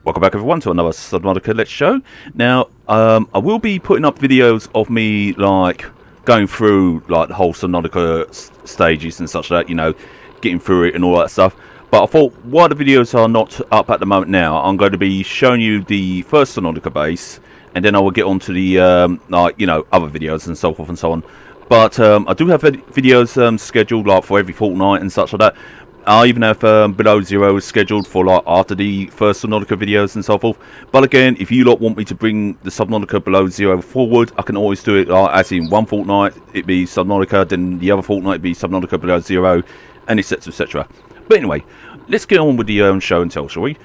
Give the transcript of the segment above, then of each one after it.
Welcome back everyone to another Subnautica Let's Show. Now, I will be putting up videos of me, like, going through, like, the whole Subnautica stages and such like that, you know, getting through it and all that stuff. But I thought, while the videos are not up at the moment now, I'm going to be showing you the first Subnautica base, and then I will get on to the, like, you know, other videos and so forth and so on. But I do have videos scheduled, like, for every fortnight and such like that. I even have Below Zero scheduled for like after the first Subnautica videos and so forth. But again, if you lot want me to bring the Subnautica Below Zero forward, I can always do it as in one fortnight it'd be Subnautica, then the other fortnight it'd be Subnautica Below Zero, and etc, etc. But anyway, let's get on with the show and tell, shall we?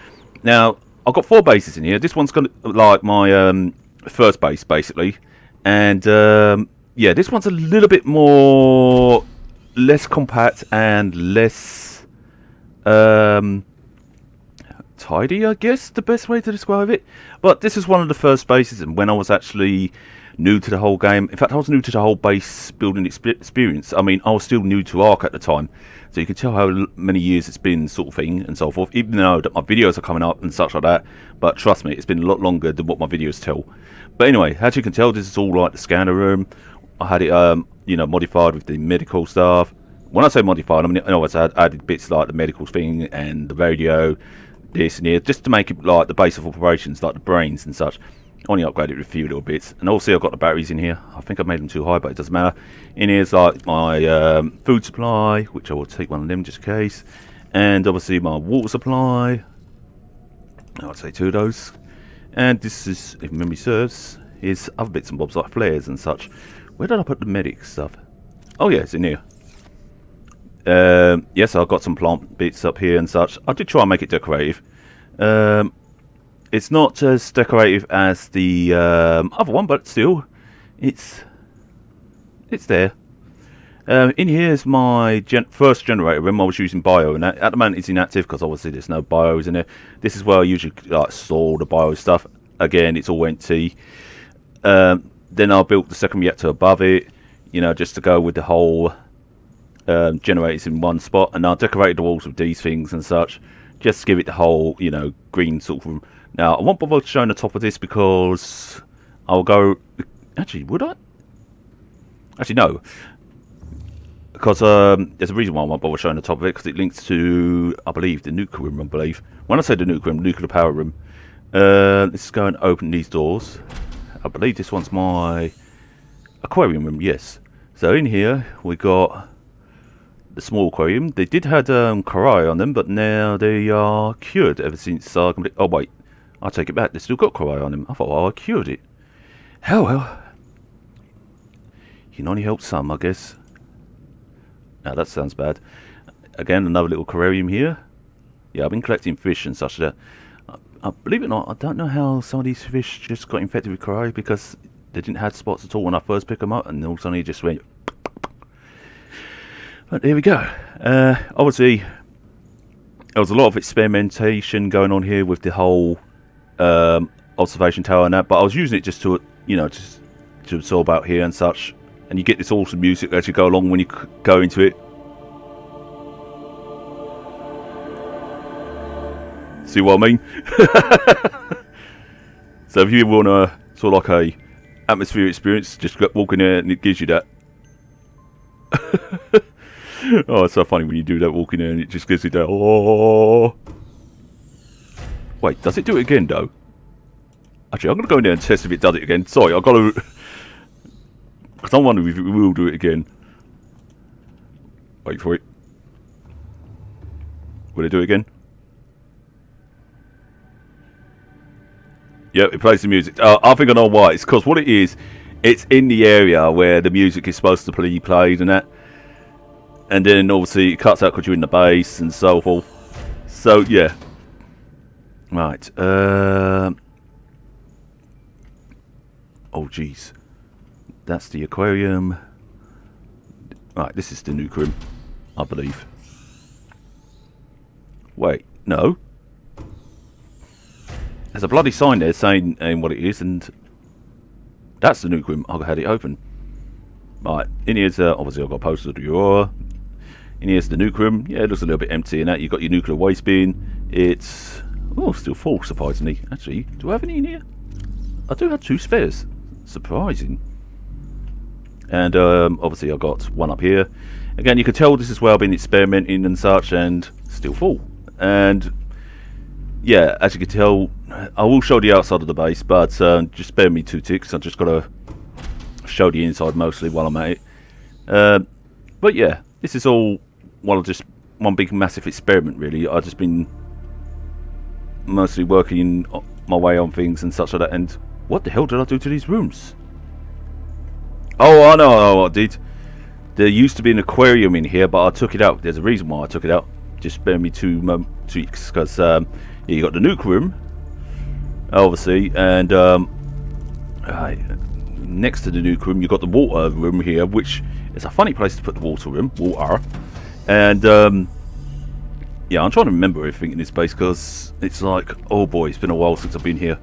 Now, I've got 4 bases in here. This one's gonna like my first base basically, and yeah, this one's a little bit more less compact and less tidy, I guess, the best way to describe it. But this is one of the first bases, and when I was actually new to the whole game, in fact I was new to the whole base building experience. I mean, I was still new to Ark at the time, so you can tell how many years it's been, sort of thing and so forth, even though that my videos are coming up and such like that. But trust me, it's been a lot longer than what my videos tell. But anyway, as you can tell, this is all like the scanner room. I had it you know, modified with the medical stuff. When I say modified, I mean, I always added bits like the medical thing and the radio, this and here, just to make it like the base of operations, like the brains and such. Only upgraded with a few little bits. And also I've got the batteries in here. I think I made them too high, but it doesn't matter. In here's like my food supply, which I will take one of them just in case. And obviously my water supply. I'll say 2 of those. And this is, if memory serves, is other bits and bobs like flares and such. Where did I put the medic stuff? Oh yeah, it's in here. Yes, I've got some plant bits up here and such. I did try and make it decorative. It's not as decorative as the other one, but still, it's there. In here is my first generator room. I was using bio, and at the moment it's inactive because obviously there's no bios in there. This is where I usually like store the bio stuff. Again, it's all empty. Then I built the second reactor above it, you know, just to go with the whole generators in one spot, and I decorated the walls with these things and such, just to give it the whole, you know, green sort of. Now I won't bother showing the top of this because I'll go. Actually, would I? Actually, no, because there's a reason why I won't bother showing the top of it, because it links to, I believe, the nuclear room. I believe when I say the nuclear power room. Let's go and open these doors. I believe this one's my aquarium room. Yes. So in here we got the small aquarium. They did have corail on them, but now they are cured ever since I completed. Oh wait, I take it back. They still got corail on them. I thought, oh, I cured it. Hell well. You can only help some, I guess. Now that sounds bad. Again, another little aquarium here. Yeah, I've been collecting fish and such that. Believe it or not, I don't know how some of these fish just got infected with corail, because they didn't have spots at all when I first picked them up, and all of a sudden it just went. But there we go. Obviously, there was a lot of experimentation going on here with the whole observation tower and that, but I was using it just to, you know, just to absorb out here and such. And you get this awesome music as you go along when you go into it. See what I mean? So if you want a sort of like a atmosphere experience, just walk in there and it gives you that. Oh, it's so funny when you do that, walking in and it just gives you that. Oh, wait, does it do it again though? Actually, I'm gonna go in there and test if it does it again. Sorry, I've got to, because I'm wondering if it will do it again. Wait for it. Will it do it again? Yep, it plays the music. I think I know why. It's because what it is, it's in the area where the music is supposed to be played and that. And then obviously it cuts out because you're in the base and so forth. So yeah. Right. Oh jeez. That's the aquarium. Right, this is the nuke room, I believe. Wait, no. There's a bloody sign there saying what it is, and that's the nuke room. I had it open. Right, in here's obviously I've got a poster of the Aurora. In here's the nuke room. Yeah, it looks a little bit empty and that. You've got your nuclear waste bin. It's Oh, still full, surprisingly. Actually, do I have any in here? I do have 2 spares. Surprising. And obviously I got one up here. Again, you can tell this is where I've been experimenting and such, and still full. And yeah, as you can tell, I will show the outside of the base, but just spare me 2 ticks. I just got to show the inside mostly while I'm at it. But yeah, this is all just one big massive experiment, really. I've just been mostly working my way on things and such like that. And what the hell did I do to these rooms? Oh, I know what I did. There used to be an aquarium in here, but I took it out. There's a reason why I took it out. Just spare me 2 weeks, because yeah, you got the nuke room, obviously, and next to the nuke room, you got the water room here, which is a funny place to put the water room. And yeah, I'm trying to remember everything in this base, because it's like, oh boy, it's been a while since I've been here.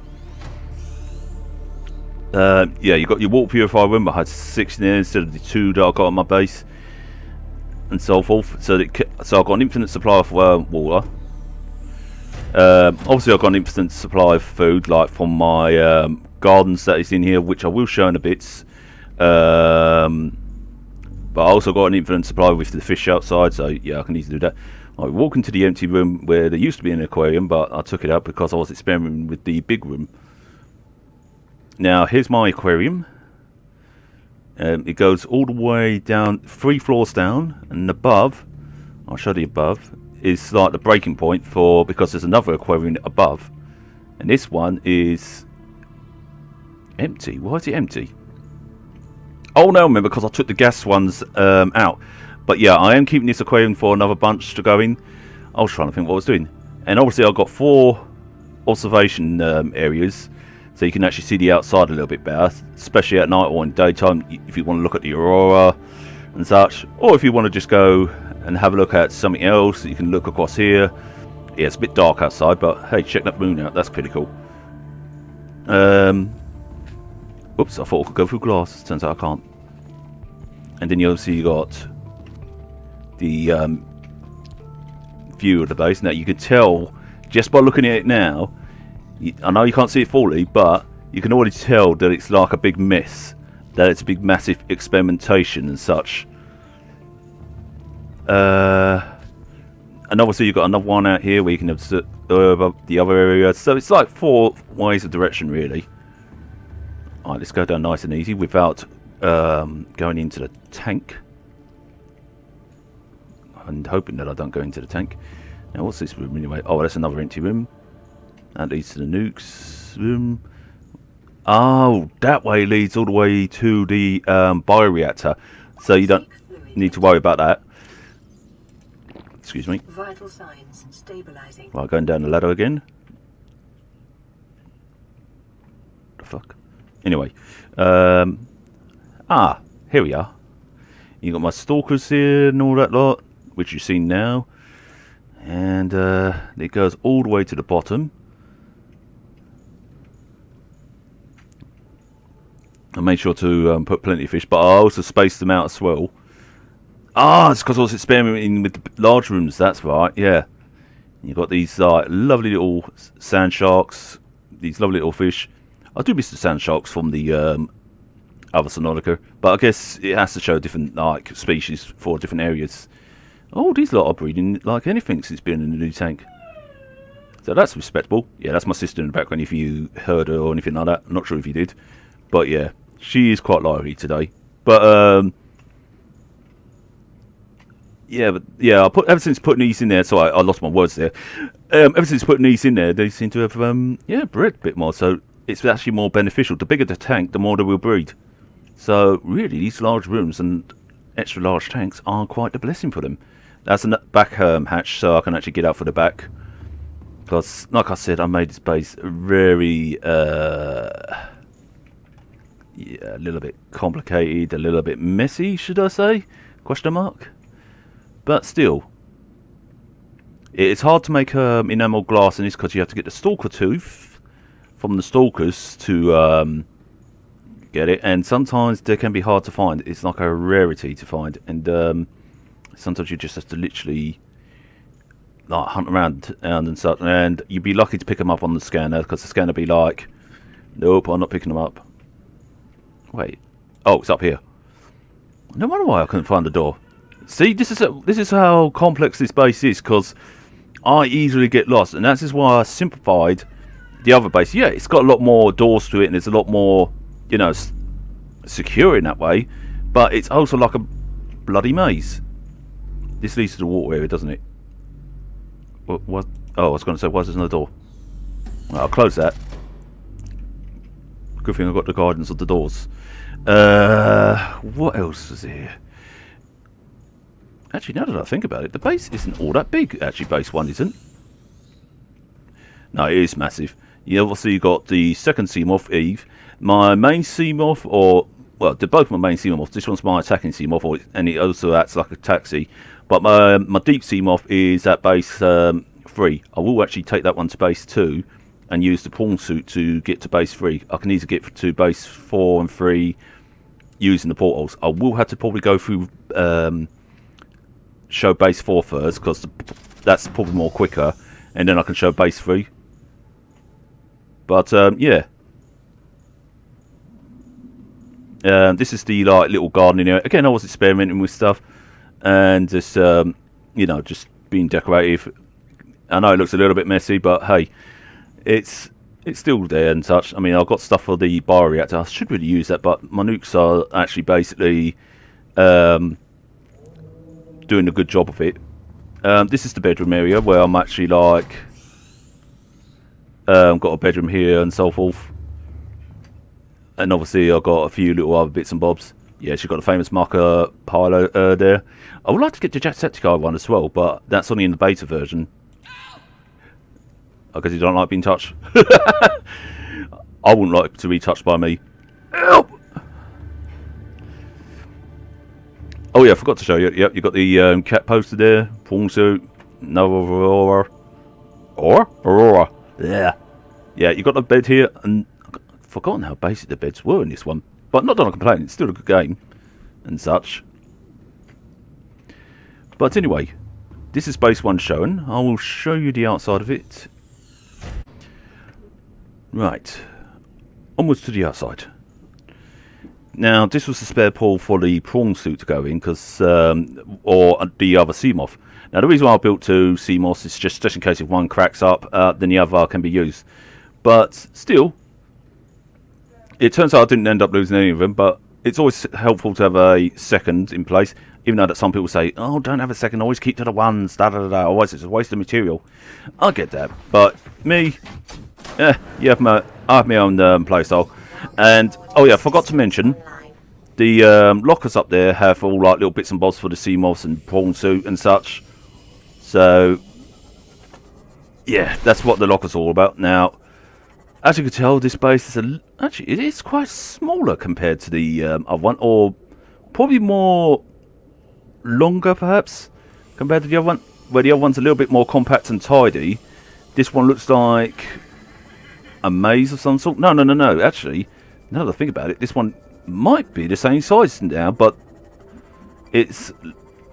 Yeah, you got your water purifier room. I had 6 in there instead of the 2 that I got on my base, and so forth. So I've got an infinite supply of water. Obviously, I've got an infinite supply of food, like from my gardens that is in here, which I will show in a bit. But I also got an infinite supply with the fish outside, so yeah, I can easily do that. I walk into the empty room where there used to be an aquarium, but I took it out because I was experimenting with the big room. Now, here's my aquarium. It goes all the way down, 3 floors down, and above, I'll show you above, is like the breaking point because there's another aquarium above. And this one is empty. Why is it empty? Oh no, remember, because I took the gas ones out. But yeah, I am keeping this aquarium for another bunch to go in. I was trying to think what I was doing. And obviously I've got 4 observation areas, so you can actually see the outside a little bit better, especially at night or in daytime, if you want to look at the aurora and such. Or if you want to just go and have a look at something else, you can look across here. Yeah, it's a bit dark outside, but hey, check that moon out, that's pretty cool. Oops, I thought I could go through glass, turns out I can't. And then you obviously got the view of the base. Now you can tell just by looking at it now, I know you can't see it fully, but you can already tell that it's like a big mess, that it's a big massive experimentation and such. And obviously you've got another one out here where you can observe the other area, so it's like 4 ways of direction really. Alright, let's go down nice and easy without going into the tank. And hoping that I don't go into the tank. Now what's this room anyway? Oh, that's another empty room. That leads to the nukes room. Oh, that way leads all the way to the bioreactor. So you don't need to worry about that. Excuse me. Vital signs stabilizing. Right, going down the ladder again. The fuck? Anyway. Here we are. You got my stalkers here and all that lot, which you've seen now. And it goes all the way to the bottom. I made sure to put plenty of fish, but I also spaced them out as well. Ah, it's because I was experimenting with the large rooms, that's right, yeah. You've got these lovely little sand sharks, these lovely little fish. I do miss the sand sharks from the other Subnautica, but I guess it has to show different like species for different areas. Oh, these lot are breeding like anything since being in the new tank. So that's respectable. Yeah, that's my sister in the background if you heard her or anything like that. I'm not sure if you did. But yeah, she is quite lively today. But yeah, ever since putting these in there, so I lost my words there. Ever since putting these in there, they seem to have bred a bit more. So it's actually more beneficial. The bigger the tank, the more they will breed. So really, these large rooms and extra large tanks are quite a blessing for them. That's a back hatch, so I can actually get out for the back. Because, like I said, I made this base very, yeah, a little bit complicated, a little bit messy, should I say? Question mark. But still, it's hard to make enamel glass in this because you have to get the stalker tooth from the stalkers to get it, and sometimes they can be hard to find. It's like a rarity to find, and sometimes you just have to literally like hunt around and such, and you'd be lucky to pick them up on the scanner, because the scanner would be like, nope, I'm not picking them up. Wait, oh, it's up here. No wonder why I couldn't find the door. See, this is how complex this base is, because I easily get lost, and that's just why I simplified the other base. Yeah, it's got a lot more doors to it, and it's a lot more, you know, secure in that way, but it's also like a bloody maze. This leads to the water area, doesn't it? What? Oh, I was going to say, why is there no door? Well, I'll close that. Good thing I've got the guidance of the doors. What else is here? Actually, now that I think about it, the base isn't all that big. Actually, base 1 isn't. No, it is massive. You obviously got the second Seamoth, Eve. My main Seamoth, or... well, they're both my main Seamoths. This one's my attacking Seamoth, and it also acts like a taxi. But my deep Seamoth is at base 3. I will actually take that one to base 2 and use the prawn suit to get to base 3. I can easily get to base 4 and 3 using the portals. I will have to probably go through show base 4 first, because that's probably more quicker, and then I can show base 3. But yeah. This is the like little gardening area. Again, I was experimenting with stuff and just you know, just being decorative. I know it looks a little bit messy, but hey, it's still there and such. I mean, I've got stuff for the bioreactor. I should really use that, but my nukes are actually basically doing a good job of it. This is the bedroom area where I'm actually like got a bedroom here and so forth. And obviously I've got a few little other bits and bobs. Yeah, she's got the famous marker pile there. I would like to get the Jacksepticeye one as well, but that's only in the beta version. I guess you don't like being touched. I wouldn't like to be touched by me. Help! Oh yeah, I forgot to show you. Yep, you got the cat poster there. Prawn suit. No Aurora. Aurora. Yeah. Yeah, you got the bed here, and forgotten how basic the beds were in this one, but not that I'm complaining. It's still a good game and such. But anyway, this is base 1 showing. I will show you the outside of it. Right, onwards to the outside. Now, this was the spare pool for the prawn suit to go in, because or the other Seamoth. Now, the reason why I built 2 Seamoths is just in case if one cracks up, then the other can be used. But still, it turns out I didn't end up losing any of them, but it's always helpful to have a second in place, even though that some people say, oh, don't have a second, always keep to the ones, otherwise it's a waste of material. I get that, but me, I have my own playstyle. And, oh yeah, I forgot to mention, the lockers up there have all like little bits and bobs for the Seamoths and prawn suit and such. So, yeah, that's what the locker's all about. Now, as you can tell, this base is actually it is quite smaller compared to the other one, or probably more longer perhaps compared to the other one, where the other one's a little bit more compact and tidy. This one looks like a maze of some sort. No. Actually, now that I think about it, this one might be the same size now, but it's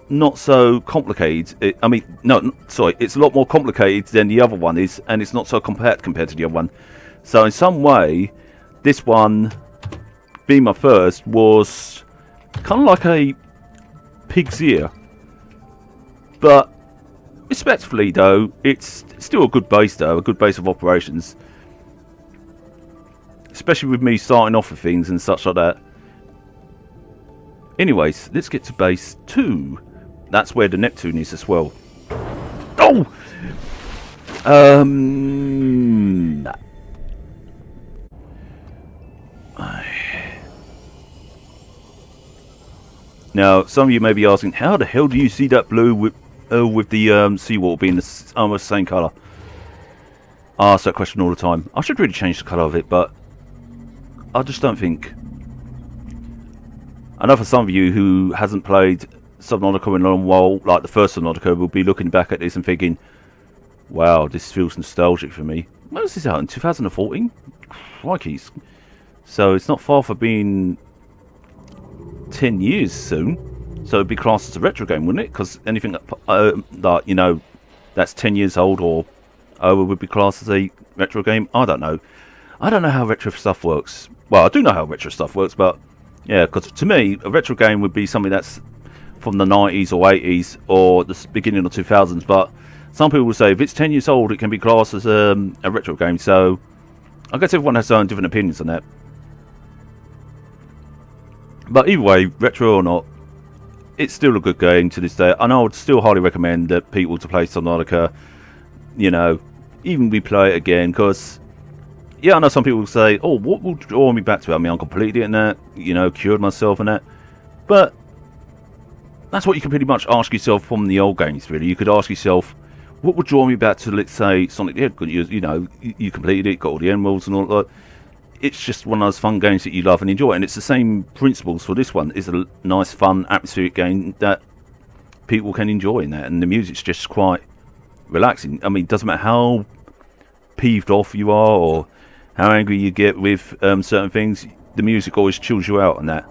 not so complicated. I mean, no, sorry, it's a lot more complicated than the other one is, and it's not so compact compared to the other one. So in some way, this one, being my first, was kind of like a pig's ear. But respectfully though, it's still a good base though, a good base of operations. Especially with me starting off with things and such like that. Anyways, let's get to base 2. That's where the Neptune is as well. Oh! Now, some of you may be asking, how the hell do you see that blue with the seawater being almost the same colour? I ask that question all the time. I should really change the colour of it, but I just don't think. I know for some of you who hasn't played Subnautica in a long while, like the first Subnautica, will be looking back at this and thinking, wow, this feels nostalgic for me. When was this out? In 2014? Crikey. So it's not far from being 10 years soon. So it'd be classed as a retro game, wouldn't it? Because anything that, you know, that's 10 years old or over would be classed as a retro game. I don't know. I don't know how retro stuff works. Well, I do know how retro stuff works, but yeah, because to me, a retro game would be something that's from the 90s or 80s or the beginning of 2000s. But some people will say if it's 10 years old, it can be classed as a retro game. So I guess everyone has their own different opinions on that. But either way, retro or not, it's still a good game to this day. And I would still highly recommend that people to play Subnautica, you know, even replay it again. Because, yeah, I know some people will say, oh, what will draw me back to it? I mean, I'm completed in that, you know, cured myself in that. But that's what you can pretty much ask yourself from the old games, really. You could ask yourself, what would draw me back to, let's say, Sonic the Hedgehog? You know, you completed it, got all the emeralds and all that. It's just one of those fun games that you love and enjoy, and it's the same principles for this one. It's a nice, fun, atmospheric game that people can enjoy in that, and the music's just quite relaxing. I mean, it doesn't matter how peeved off you are or how angry you get with certain things, the music always chills you out on that.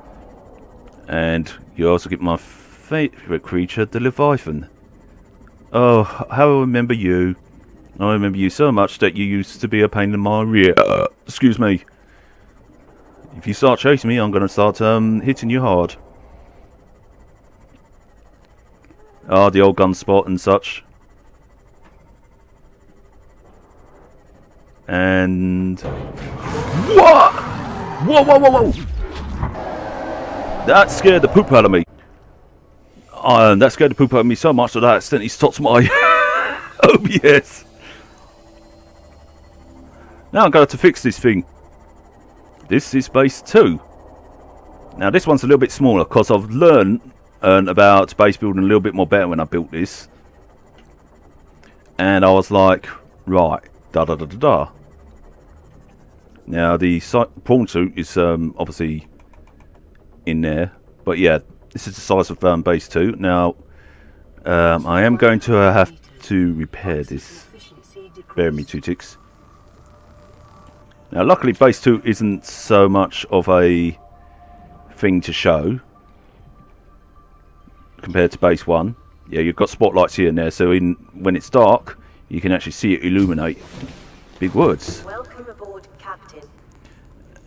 And you also get my favourite creature, the Leviathan. Oh, how I remember you. I remember you so much that you used to be a pain in my rear. Excuse me. If you start chasing me, I'm going to start hitting you hard. Ah, the old gun spot and such. And... What? Whoa, whoa, whoa, whoa! That scared the poop out of me. That scared the poop out of me so much that I accidentally stopped my OBS. Now I'm going to fix this thing. This is base 2. Now this one's a little bit smaller because I've learned about base building a little bit more better when I built this. And I was like, right, da da da da da. Now the prawn suit is obviously in there. But yeah, this is the size of base 2. Now I am going to have to repair this. Bear me 2 ticks. Now luckily base 2 isn't so much of a thing to show compared to base 1. Yeah, you've got spotlights here and there, so when it's dark you can actually see it illuminate. Big words. Welcome aboard, Captain.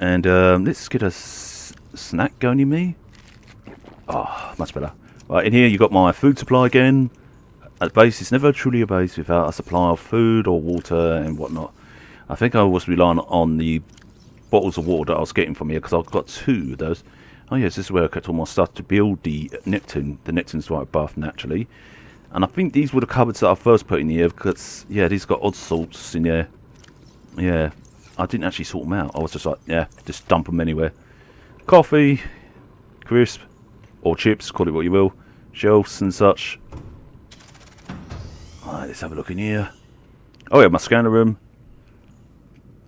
And let's get a snack going in me. Oh, much better. Right, in here you got my food supply again. At base, it's never truly a base without a supply of food or water and whatnot. I think I was relying on the bottles of water that I was getting from here because I've got 2 of those. Oh yes, this is where I kept all my stuff to build the Neptune. The Neptune's right above, naturally. And I think these were the cupboards that I first put in here because, yeah, these got odd salts in there. Yeah, I didn't actually sort them out. I was just like, yeah, just dump them anywhere. Coffee, crisp, or chips, call it what you will. Shelves and such. Alright, let's have a look in here. Oh yeah, my scanner room.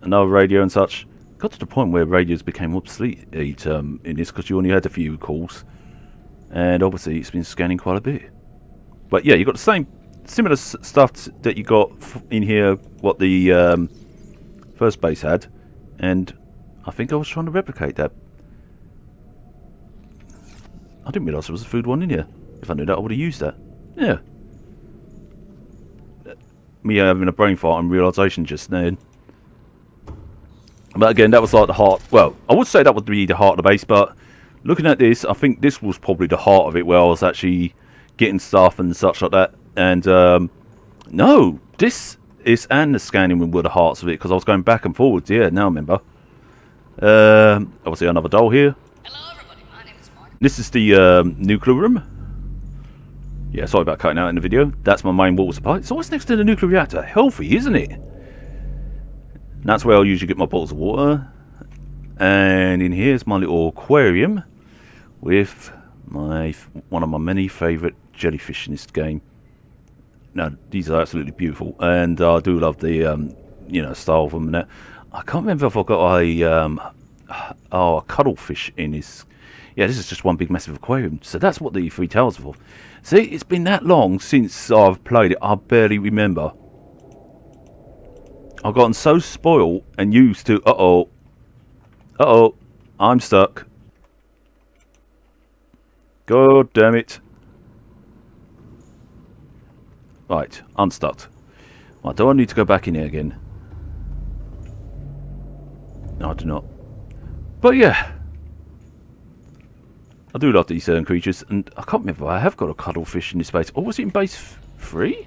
Another radio and such. Got to the point where radios became obsolete in this because you only had a few calls. And obviously it's been scanning quite a bit. But yeah, you got the same similar stuff that you got in here what the first base had. And I think I was trying to replicate that. I didn't realise there was a food one in here. If I knew that, I would have used that. Yeah. Me having a brain fart and realisation just then. But again, that was like the heart. Well, I would say that would be the heart of the base, but looking at this, I think this was probably the heart of it, where I was actually getting stuff and such like that. And no, this is and the scanning room were the hearts of it because I was going back and forwards. Yeah, now I remember. Obviously, another doll here. Hello, everybody. My name is Mark. This is the nuclear room. Yeah, sorry about cutting out in the video. That's my main water supply. So what's next to the nuclear reactor? Healthy, isn't it? And that's where I'll usually get my bottles of water. And in here's my little aquarium with one of my many favourite jellyfish in this game. Now, these are absolutely beautiful, and I do love the style of them. And that. I can't remember if I got a cuttlefish in this. Yeah, this is just one big massive aquarium. So that's what the 3 towers are for. See, it's been that long since I've played it. I barely remember. I've gotten so spoiled and used to. I'm stuck. God damn it. Right, unstuck. Right, do I need to go back in here again? No, I do not. But yeah, I do love these creatures, and I can't remember. I have got a cuttlefish in this base. Or was it in base 3?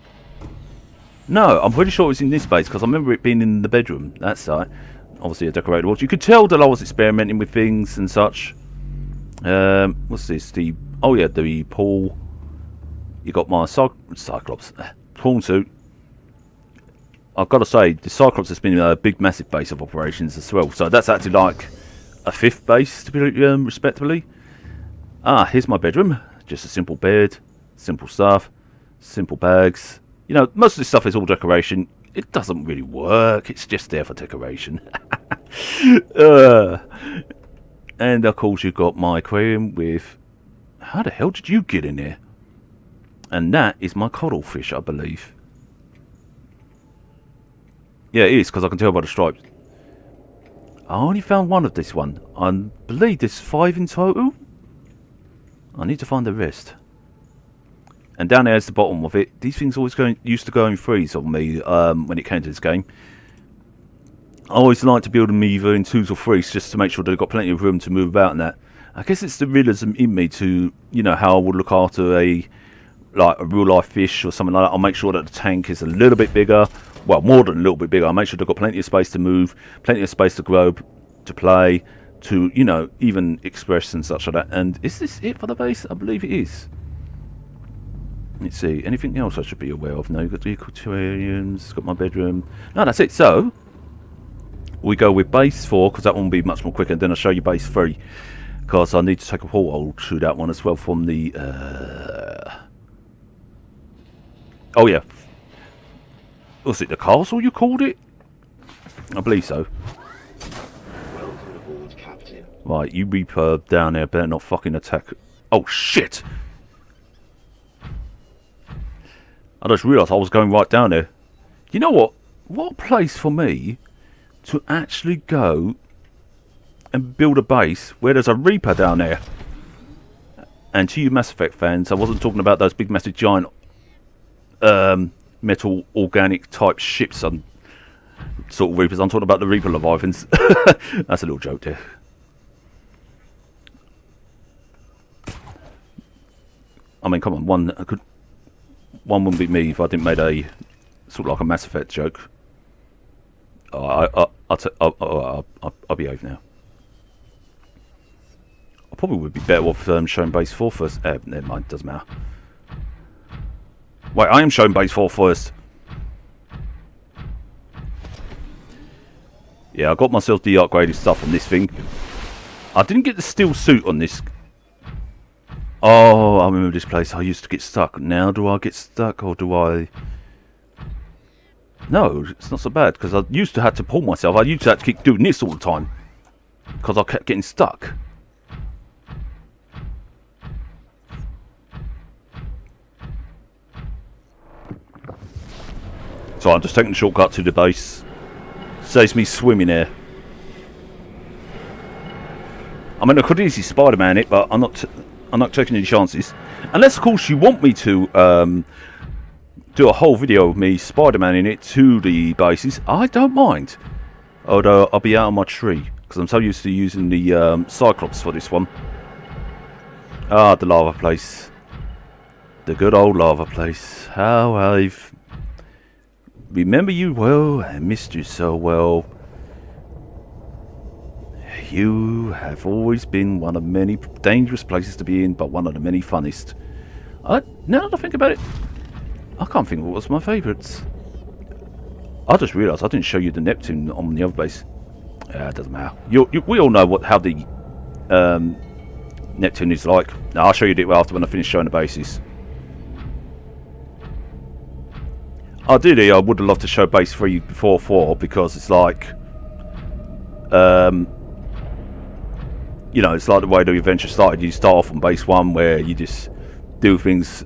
No, I'm pretty sure it was in this base because I remember it being in the bedroom. That's right. Obviously a decorated wall. You could tell that I was experimenting with things and such. What's this? The pool. You got my Cyclops prawn suit. I've got to say, the Cyclops has been a big, massive base of operations as well. So that's actually like a 5th base, to be respectably. Ah, here's my bedroom. Just a simple bed, simple stuff, simple bags. You know, most of this stuff is all decoration. It doesn't really work. It's just there for decoration. And of course you've got my aquarium with... How the hell did you get in there? And that is my cuttlefish, I believe. Yeah, it is, because I can tell by the stripes. I only found one of this one. I believe there's 5 in total. I need to find the rest. And down there's the bottom of it. These things always used to go in threes on me when it came to this game. I always like to build them either in 2s or 3s just to make sure they've got plenty of room to move about and that. I guess it's the realism in me to, you know, how I would look after a real life fish or something like that. I'll make sure that the tank is a little bit bigger. Well, more than a little bit bigger. I'll make sure they've got plenty of space to move, plenty of space to grow, to play, to, you know, even express and such like that. And is this it for the base? I believe it is. Let's see. Anything else I should be aware of? No, you've got the aquariums, got my bedroom. No, that's it. So, we go with base 4, because that one will be much more quicker. And then I'll show you base 3, because I need to take a porthole to that one as well from the... Oh, yeah. Was it the castle you called it? I believe so. Welcome aboard, Captain. Right, you Reaper down there better not fucking attack. Oh, shit! I just realised I was going right down there. You know what? What a place for me to actually go and build a base where there's a Reaper down there. And to you Mass Effect fans, I wasn't talking about those big, massive, giant metal, organic type ships and sort of Reapers. I'm talking about the Reaper Leviathans. That's a little joke there. I mean, come on, one wouldn't be me if I didn't make a sort of like a Mass Effect joke. I'll behave now. I probably would be better off showing base 4 first. Never mind, doesn't matter. Wait, I am showing base 4 first. Yeah, I got myself the upgraded stuff on this thing. I didn't get the steel suit on this. Oh, I remember this place. I used to get stuck. Now do I get stuck or do I... No, it's not so bad because I used to have to pull myself. I used to have to keep doing this all the time because I kept getting stuck. So I'm just taking the shortcut to the base. Saves me swimming there. I mean, I could easily Spider-Man it, but I'm not taking any chances. Unless, of course, you want me to do a whole video of me Spider-Maning it to the bases. I don't mind. Although I'll be out on my tree because I'm so used to using the Cyclops for this one. Ah, the lava place. The good old lava place. How I've... remember you well and missed you so well. You have always been one of many dangerous places to be in, but one of the many funnest. Now that I think about it, I can't think of what was my favourites. I just realised I didn't show you the Neptune on the other base. It doesn't matter. We all know how the Neptune is like. Now, I'll show you it after when I finish showing the bases. Ideally, I would have loved to show base 3 before 4 because it's like, you know, it's like the way the adventure started. You start off on base 1 where you just do things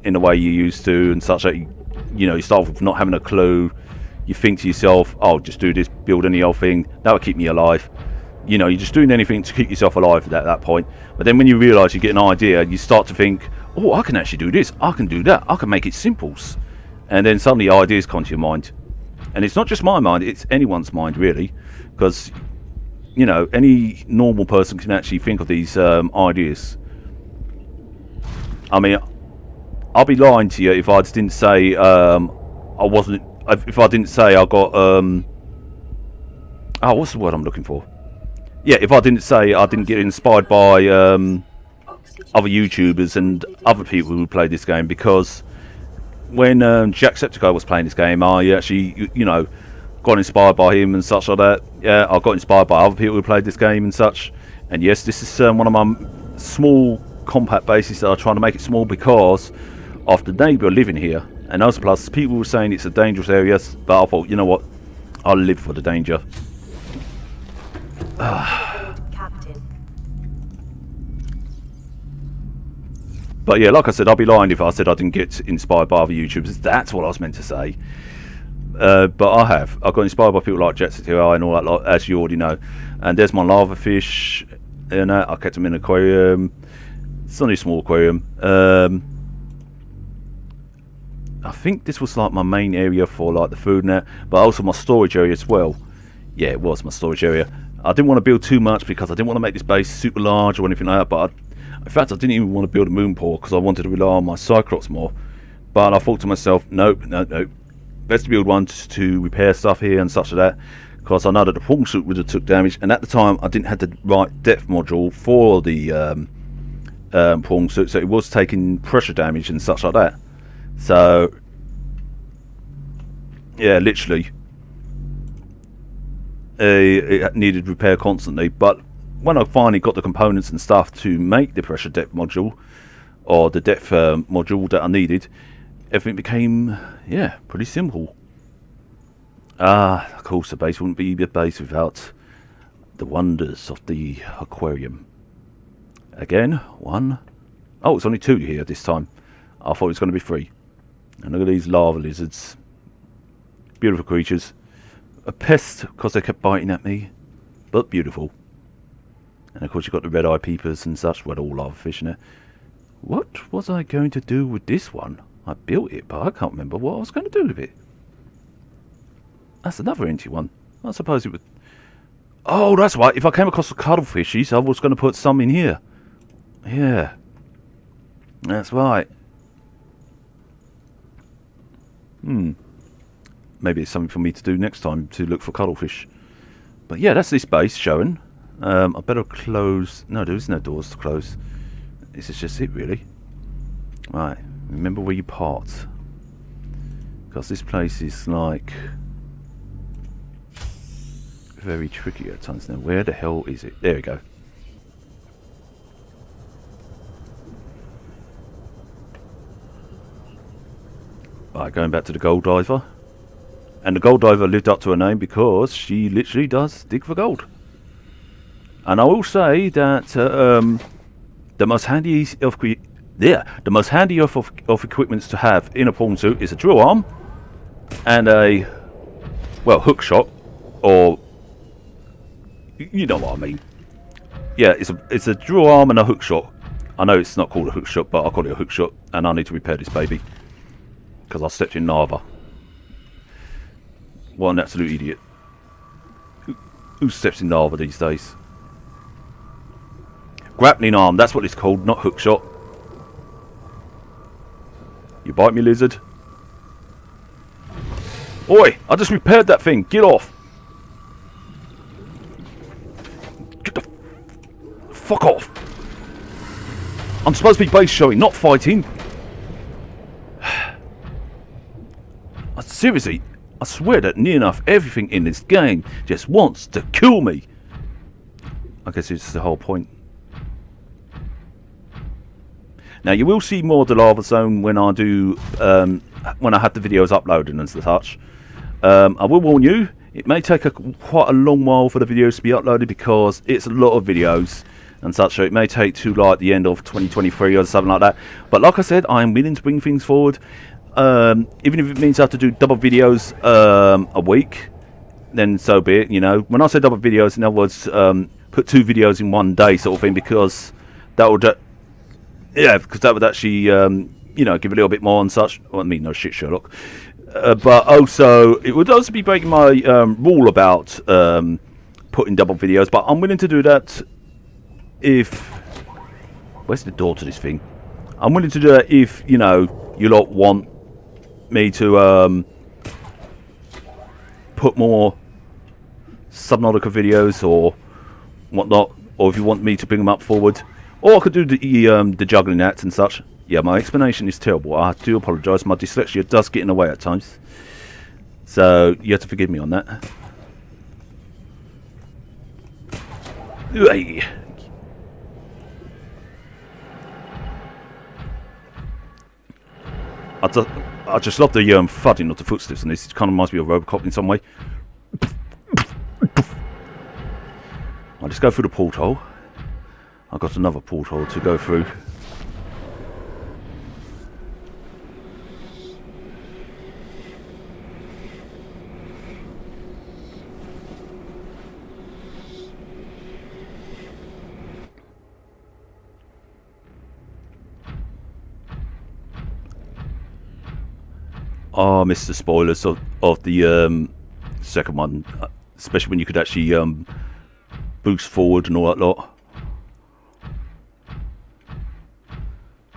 in the way you used to and such. Like, you know, you start off with not having a clue. You think to yourself, "Oh, just do this, build any old thing. That will keep me alive." You know, you're just doing anything to keep yourself alive at that point. But then when you realise you get an idea, you start to think, "Oh, I can actually do this. I can do that. I can make it simples." and then suddenly ideas come to your mind. And it's not just my mind, it's anyone's mind, really, because, you know, any normal person can actually think of these ideas. I mean, I'll be lying to you if I didn't say I wasn't. If I didn't say I got oh, what's the word I'm looking for? Yeah, if I didn't say I didn't get inspired by other YouTubers and other people who played this game, because when Jacksepticeye was playing this game, I actually, you know, got inspired by him and such like that. Yeah, I got inspired by other people who played this game and such. And yes, this is one of my small compact bases that I'm trying to make it small because of the neighbour living here. And also, plus, people were saying it's a dangerous area, but I thought, you know what, I'll live for the danger. Captain. But yeah, like I said, I'd be lying if I said I didn't get inspired by other YouTubers. That's what I was meant to say. But I have. I got inspired by people like Jacksepticeye and all that lot, as you already know. And there's my lava fish. And I kept them in an aquarium. It's only a small aquarium. I think this was like my main area for like the food net, but also my storage area as well. Yeah, it was my storage area. I didn't want to build too much because I didn't want to make this base super large or anything like that. But in fact, I didn't even want to build a moon pool because I wanted to rely on my Cyclops more. But I thought to myself, nope. Best to build one to repair stuff here and such like that, because I know that the prawn suit would have took damage, and at the time I didn't have the right depth module for the prawn suit, so it was taking pressure damage and such like that. So yeah, literally it needed repair constantly. But when I finally got the components and stuff to make the pressure depth module, or the depth module that I needed, everything became, yeah, pretty simple. Of course, the base wouldn't be a base without the wonders of the aquarium. Again, one. Oh, it's only two here this time. I thought it was going to be three. And look at these lava lizards. Beautiful creatures. A pest because they kept biting at me, but beautiful. And of course, you've got the red-eye peepers and such. Well, all lava fish in it. What was I going to do with this one? I built it, but I can't remember what I was going to do with it. That's another empty one. I suppose it would... Oh, that's right. If I came across the cuttlefish, I was going to put some in here. Yeah. That's right. Maybe it's something for me to do next time, to look for cuttlefish. But yeah, that's this base showing. I better close... No, there is no doors to close. This is just it, really. Right. Remember where you part. Because this place is like... very tricky at times. Now, where the hell is it? There we go. Right, going back to the gold diver. And the gold diver lived up to her name because she literally does dig for gold. And I will say that the most handy of equipments to have in a prawn suit is a drill arm and a, well, hook shot, or you know what I mean. Yeah, it's a drill arm and a hook shot. I know it's not called a hook shot, but I call it a hook shot, and I need to repair this baby because I stepped in lava. What an absolute idiot. Who steps in lava these days? Grappling arm, that's what it's called, not hook shot. You bite me, lizard. Oi, I just repaired that thing. Get off. Get the fuck off. I'm supposed to be base showing, not fighting. Seriously, I swear that near enough everything in this game just wants to kill me. I guess it's the whole point. Now you will see more of the lava zone when I do, when I have the videos uploaded and such. I will warn you, it may take quite a long while for the videos to be uploaded because it's a lot of videos and such, so it may take to like the end of 2023 or something like that. But like I said, I am willing to bring things forward, even if it means I have to do double videos a week, then so be it. You know, when I say double videos, in other words, put 2 videos in one day sort of thing, because that would, yeah, because that would actually you know, give a little bit more and such. Well, I mean, no shit, Sherlock. But also, it would also be breaking my rule about putting double videos. But I'm willing to do that if... Where's the door to this thing? I'm willing to do that if, you know, you lot want me to put more Subnautica videos or whatnot. Or if you want me to bring them up forward. Or I could do the juggling act and such. Yeah, my explanation is terrible. I do apologise. My dyslexia does get in the way at times. So, you have to forgive me on that. Hey. I just love the thudding of the footsteps in this. It kind of reminds me of Robocop in some way. I'll just go through the porthole. I've got another porthole to go through. Oh, I missed the spoilers of the second one, especially when you could actually boost forward and all that lot.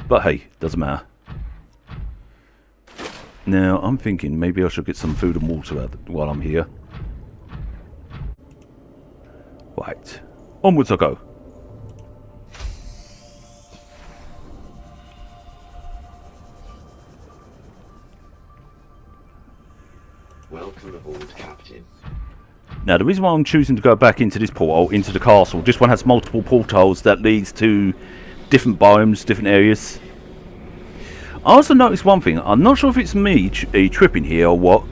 But hey, doesn't matter. Now, I'm thinking maybe I should get some food and water while I'm here. Right, onwards I go. Welcome aboard, Captain. Now, the reason why I'm choosing to go back into this porthole, into the castle, this one has multiple portholes that leads to different biomes, different areas. I also noticed one thing. I'm not sure if it's me tripping here or what,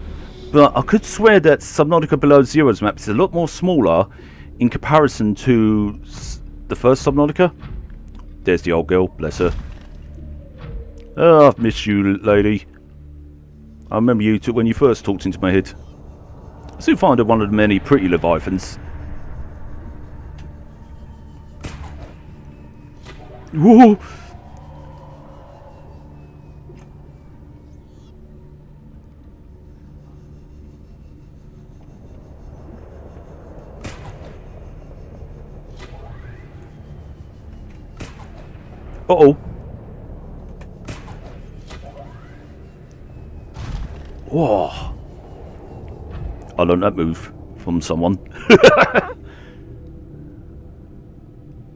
but I could swear that Subnautica Below Zero's map is a lot more smaller in comparison to the first Subnautica. There's the old girl, bless her. Oh, I've missed you, lady. I remember you when you first talked into my head. I still find her one of the many pretty leviathans. Whoa! Uh-oh. Whoa. I learned that move from someone.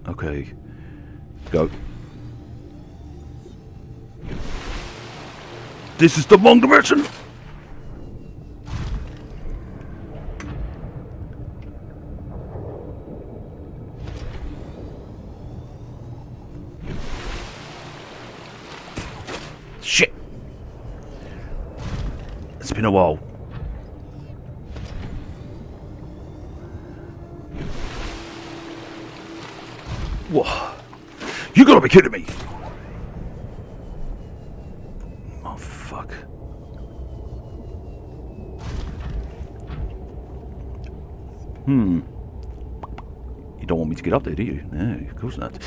Okay. Go. This is the wrong direction! Shit! It's been a while. Whoa. You gotta be kidding me! Oh, fuck. You don't want me to get up there, do you? No, of course not.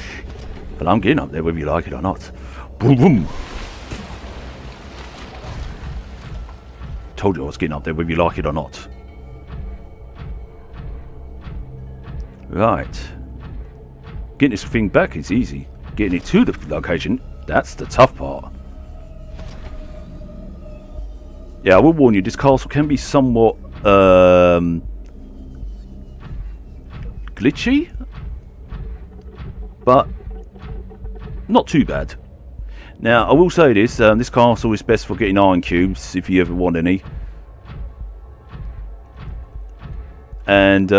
But I'm getting up there whether you like it or not. Boom, boom. Told you I was getting up there whether you like it or not. Right. Getting this thing back is easy. Getting it to the location, that's the tough part. Yeah, I will warn you, this castle can be somewhat glitchy, but not too bad. Now, I will say this, this castle is best for getting iron cubes, if you ever want any. And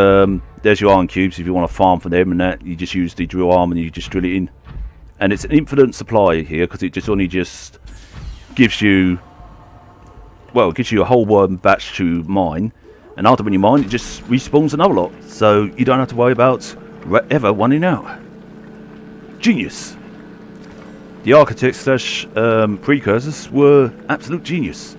there's your iron cubes if you want to farm for them, and that you just use the drill arm and you just drill it in. And it's an infinite supply here, because it just only just gives you, well, it gives you a whole batch to mine. And after when you mine, it just respawns another lot. So you don't have to worry about ever running out. Genius. The architects slash precursors were absolute genius.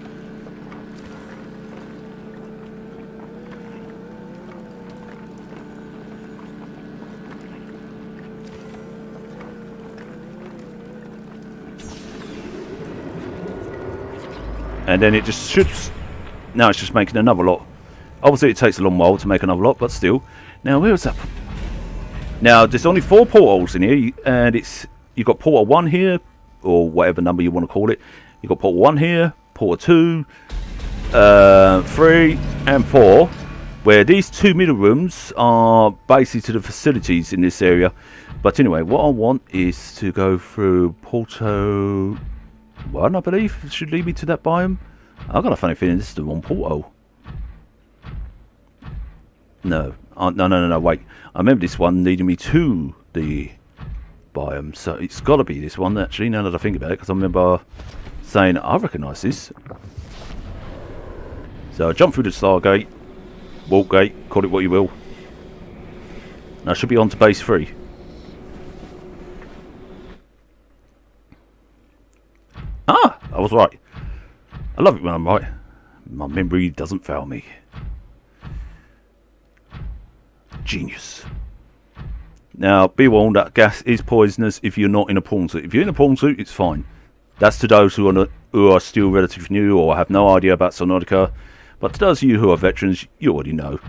And then it just should... Now it's just making another lot. Obviously it takes a long while to make another lot, but still. Now where is that? Now there's only 4 portholes in here, and you've got portal 1 here, or whatever number you want to call it. You've got portal 1 here, portal 2, 3 and 4, where these 2 middle rooms are basically to the facilities in this area. But anyway, what I want is to go through portal 1, I believe, should lead me to that biome. I've got a funny feeling this is the wrong portal. No, no, wait. I remember this one leading me to the biome, so it's got to be this one, actually, now that I think about it, because I remember saying I recognise this. So I jump through the Stargate, Warp Gate, call it what you will. And I should be on to base 3. Ah, I was right. I love it when I'm right. My memory doesn't fail me. Genius. Now, be warned, that gas is poisonous if you're not in a prawn suit. If you're in a prawn suit, it's fine. That's to those who are still relatively new or have no idea about Subnautica. But to those of you who are veterans, you already know.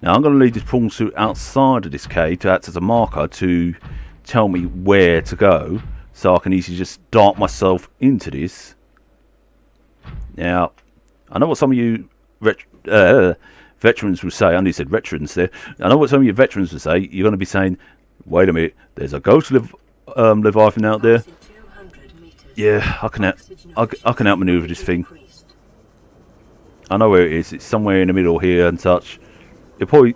Now, I'm going to leave this prawn suit outside of this cave to act as a marker to tell me where to go, so I can easily just dart myself into this. Now, I know what some of you veterans will say. I only said veterans there. I know what some of you veterans will say. You're going to be saying, wait a minute, there's a ghost Leviathan out there. Yeah, I can outmaneuver this thing. I know where it is. It's somewhere in the middle here and such. You're probably...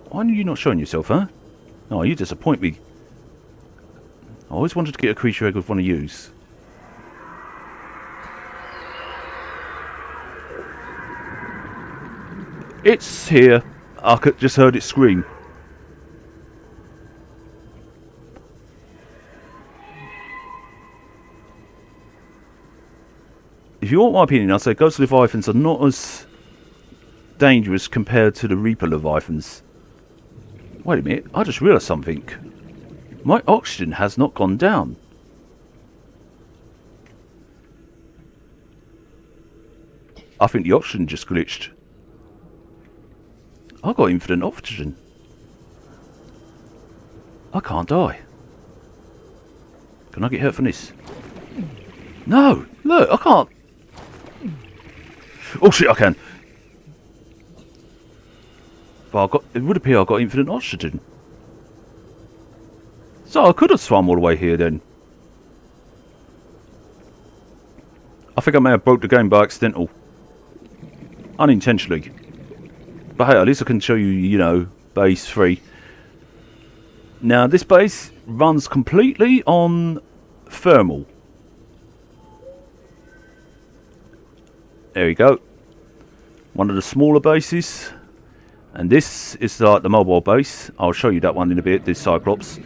Why are you not showing yourself, huh? Oh, you disappoint me. I always wanted to get a creature egg with one of yous. It's here. I just heard it scream. If you want my opinion, I'd say Ghost Leviathans are not as dangerous compared to the Reaper Leviathans. Wait a minute, I just realised something. My oxygen has not gone down. I think the oxygen just glitched. I've got infinite oxygen. I can't die. Can I get hurt from this? No! Look, I can't. Oh shit, I can. But it would appear I've got infinite oxygen. So I could have swum all the way here then. I think I may have broke the game by accidental. Unintentionally. But hey, at least I can show you, you know, base 3. Now, this base runs completely on thermal. There we go. One of the smaller bases. And this is like the mobile base. I'll show you that one in a bit, this Cyclops.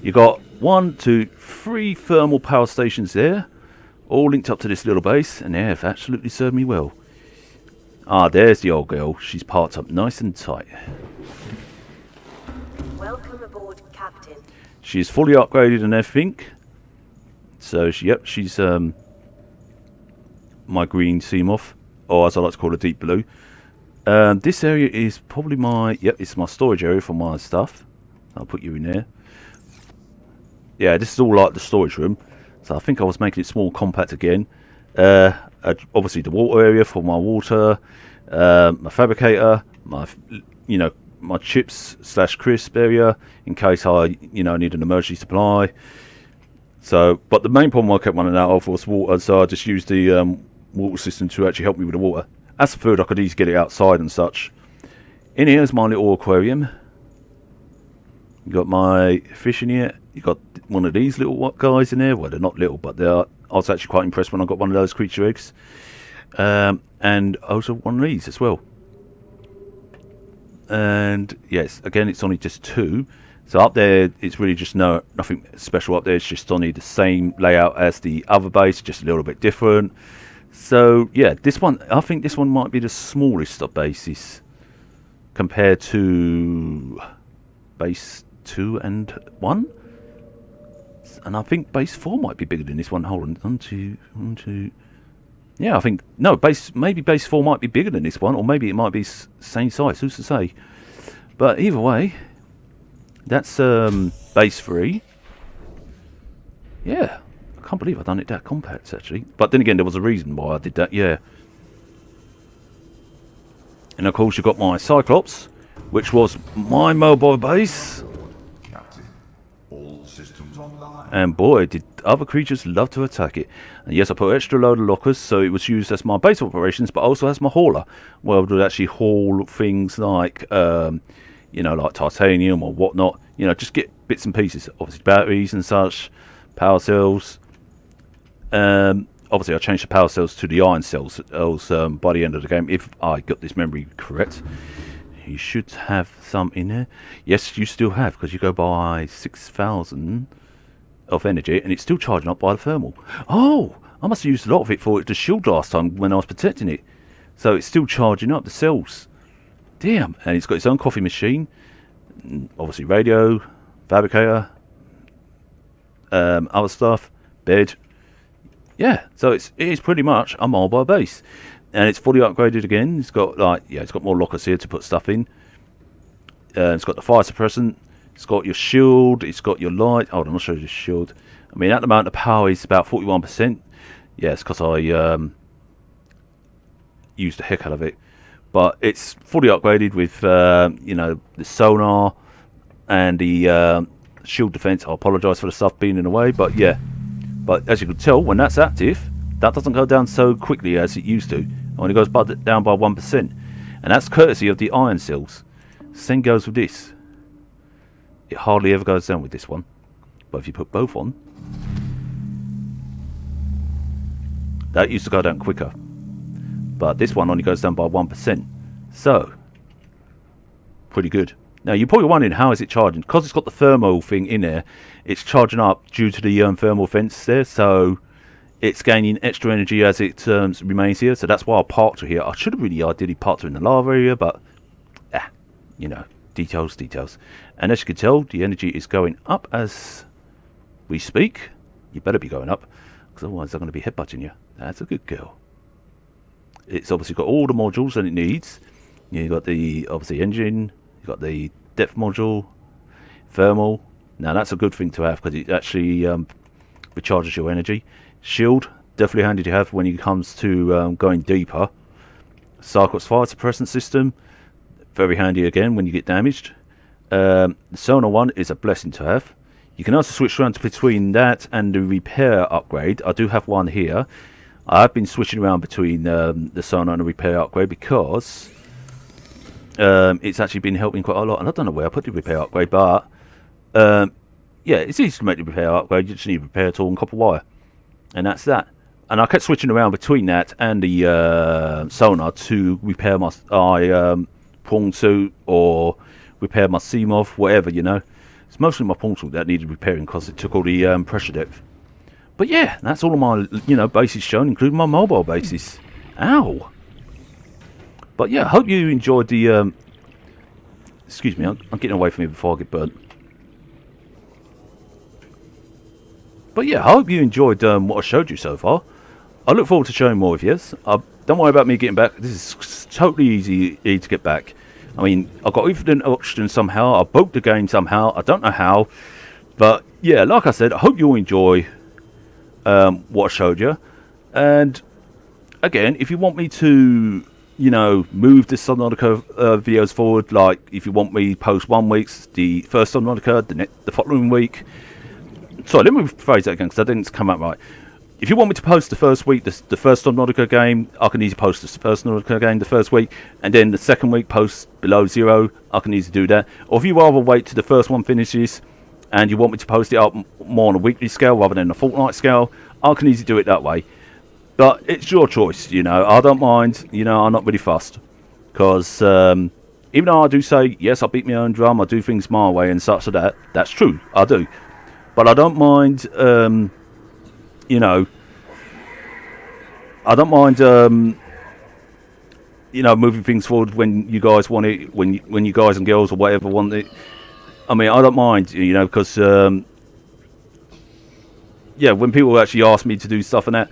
You got 1, 2, 3 thermal power stations there. All linked up to this little base. And they have absolutely served me well. Ah, there's the old girl. She's parked up nice and tight. Welcome aboard, Captain. She's fully upgraded and everything. So, yep, she's my green Seamoth. Or as I like to call her, deep blue. This area is probably my... Yep, it's my storage area for my stuff. I'll put you in there. Yeah, this is all like the storage room. So I think I was making it small, compact again. Obviously the water area for my water, my fabricator, my my chips / crisp area in case I need an emergency supply. So, but the main problem I kept running out of was water, so I just used the water system to actually help me with the water. As for food, I could easily get it outside and such. In here is my little aquarium. You got my fish in here. You got one of these little guys in there. Well, they're not little, but they are. I was actually quite impressed when I got one of those creature eggs. And also one of these as well. And yes, again, it's only just 2. So up there, it's really just nothing special up there. It's just only the same layout as the other base, just a little bit different. So yeah, this one, I think this one might be the smallest of bases compared to base 2 and 1. And I think base 4 might be bigger than this one. Hold on, 1, 2, 1, 2. Yeah, I think no maybe base 4 might be bigger than this one, or maybe it might be same size. Who's to say? But either way, that's base 3. Yeah, I can't believe I've done it that compact actually. But then again, there was a reason why I did that. Yeah. And of course, you've got my Cyclops, which was my mobile base. Captain, all systems online. And boy, did other creatures love to attack it. And yes, I put extra load of lockers, so it was used as my base of operations, but also as my hauler. Well, it would actually haul things like, you know, like titanium or whatnot. You know, just get bits and pieces. Obviously, batteries and such, power cells. Obviously, I changed the power cells to the iron cells by the end of the game, if I got this memory correct. You should have some in there. Yes, you still have, because you go by 6,000 of energy, and it's still charging up by the thermal. Oh, I must have used a lot of it for it to shield last time when I was protecting it. So it's still charging up the cells. Damn. And it's got its own coffee machine. Obviously radio, fabricator, other stuff, bed. Yeah, so it is pretty much a mobile base. And it's fully upgraded again. It's got it's got more lockers here to put stuff in. It's got the fire suppressant. It's got your shield. It's got your light. Hold on, I'll show you the shield. I mean, at the moment, the power is about 41%. Yeah, it's because I used the heck out of it. But it's fully upgraded with, you know, the sonar and the shield defense. I apologise for the stuff being in the way, but yeah. But as you can tell, when that's active, that doesn't go down so quickly as it used to. It only goes down by 1%. And that's courtesy of the iron cells. Same goes with this. It hardly ever goes down with this one. But if you put both on, that used to go down quicker. But this one only goes down by 1%. So, pretty good. Now, you're probably wondering, how is it charging? Because it's got the thermal thing in there, it's charging up due to the thermal vents there. So, it's gaining extra energy as it remains here. So, that's why I parked her here. I should have really ideally parked her in the lava area, but, you know, details. And as you can tell, the energy is going up as we speak. You better be going up, because otherwise they're going to be headbutting you. That's a good girl. It's obviously got all the modules that it needs. You've got the, obviously, engine. You've got the depth module, thermal. Now that's a good thing to have, because it actually recharges your energy. Shield, definitely handy to have when it comes to going deeper. Cyclops fire suppressant system, very handy again when you get damaged. The sonar one is a blessing to have. You can also switch around between that and the repair upgrade. I do have one here. I've been switching around between the sonar and the repair upgrade, because it's actually been helping quite a lot. And I don't know where I put the repair upgrade, but yeah, it's easy to make the repair upgrade. You just need a repair tool and copper wire, and that's that. And I kept switching around between that and the sonar to repair my prawn suit or repair my Seamoth, whatever, you know. It's mostly my prawn suit that needed repairing, because it took all the pressure depth. But yeah, that's all of my, you know, bases shown, including my mobile bases. Ow! But yeah, I hope you enjoyed the... excuse me, I'm getting away from you before I get burnt. But yeah, I hope you enjoyed what I showed you so far. I look forward to showing more of you. Don't worry about me getting back. This is totally easy to get back. I mean, I got infinite oxygen somehow. I broke the game somehow. I don't know how. But yeah, like I said, I hope you all enjoy what I showed you. And again, if you want me to, you know, move the Subnautica videos forward, like if you want me to post 1 week the first Subnautica, the following week. Sorry, let me rephrase that again, because that didn't come out right. If you want me to post the first week, the first Subnautica game, I can easily post the first Subnautica game the first week, and then the second week post below 0, I can easily do that. Or if you rather wait till the first one finishes, and you want me to post it up more on a weekly scale rather than a fortnight scale, I can easily do it that way. But it's your choice, you know. I don't mind, you know. I'm not really fussed, because even though I do say yes, I beat my own drum, I do things my way and such like that. That's true, I do. But I don't mind, you know. I don't mind, you know, moving things forward when you guys want it, when you guys and girls or whatever want it. I mean, I don't mind, you know, because yeah, when people actually ask me to do stuff and that,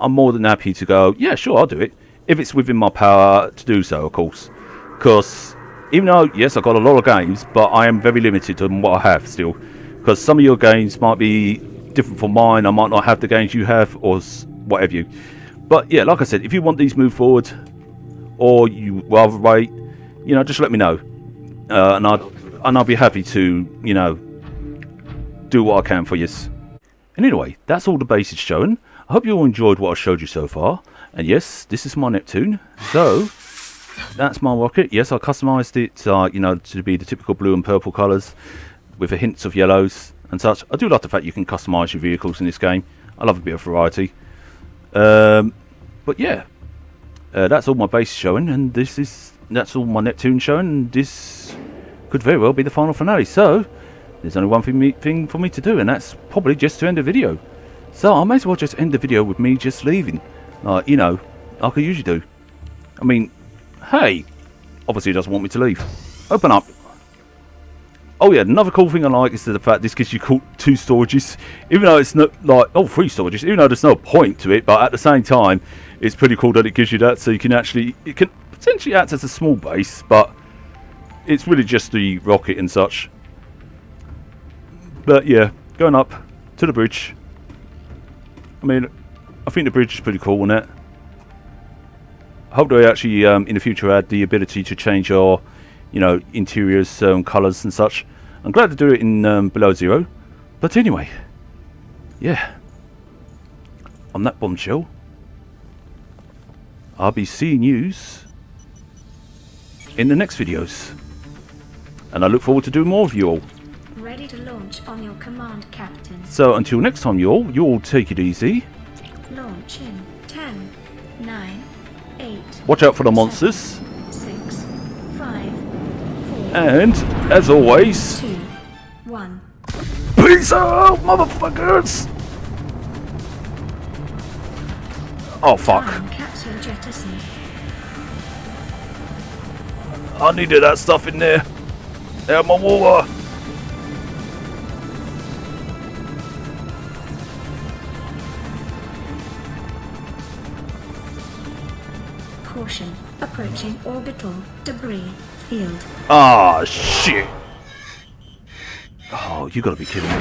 I'm more than happy to go, yeah, sure, I'll do it. If it's within my power to do so, of course. Because even though, yes, I've got a lot of games, but I am very limited on what I have still. Because some of your games might be different from mine. I might not have the games you have, or whatever you. But yeah, like I said, if you want these moved forward, or you rather wait, you know, just let me know. And I'll be happy to, you know, do what I can for you. And anyway, that's all the bases shown. I hope you all enjoyed what I showed you so far. And yes, this is my Neptune. So, that's my rocket. Yes, I customised it, you know, to be the typical blue and purple colours with a hints of yellows and such. I do like the fact you can customise your vehicles in this game. I love a bit of variety. But yeah, that's all my base showing, and that's all my Neptune showing, and this could very well be the final finale. So, there's only one thing for me to do, and that's probably just to end the video. So, I may as well just end the video with me just leaving. You know, like I usually do. I mean, hey, obviously he doesn't want me to leave. Open up. Oh yeah, another cool thing I like is the fact this gives you 2 storages, even though it's not like 3 storages, even though there's no point to it, but at the same time, it's pretty cool that it gives you that, so you can actually, it can potentially act as a small base, but it's really just the rocket and such. But yeah, going up to the bridge. I mean, I think the bridge is pretty cool, isn't it? I hope they actually in the future add the ability to change your, you know, interiors, colours and such. I'm glad to do it in below zero. But anyway, yeah. On that bombshell, I'll be seeing yous in the next videos. And I look forward to doing more of you all. Ready to launch on your command, Captain. So until next time, you all take it easy. Launch in 10, 9, 8. Watch out for the monsters. 6, 5, 4. And, as always, 2, 1. peace out, motherfuckers! Oh, fuck. Time capsule jettisoned. I needed that stuff in there. Out my water. Caution. Approaching orbital debris field. Ah, shit. Oh, you gotta be kidding me.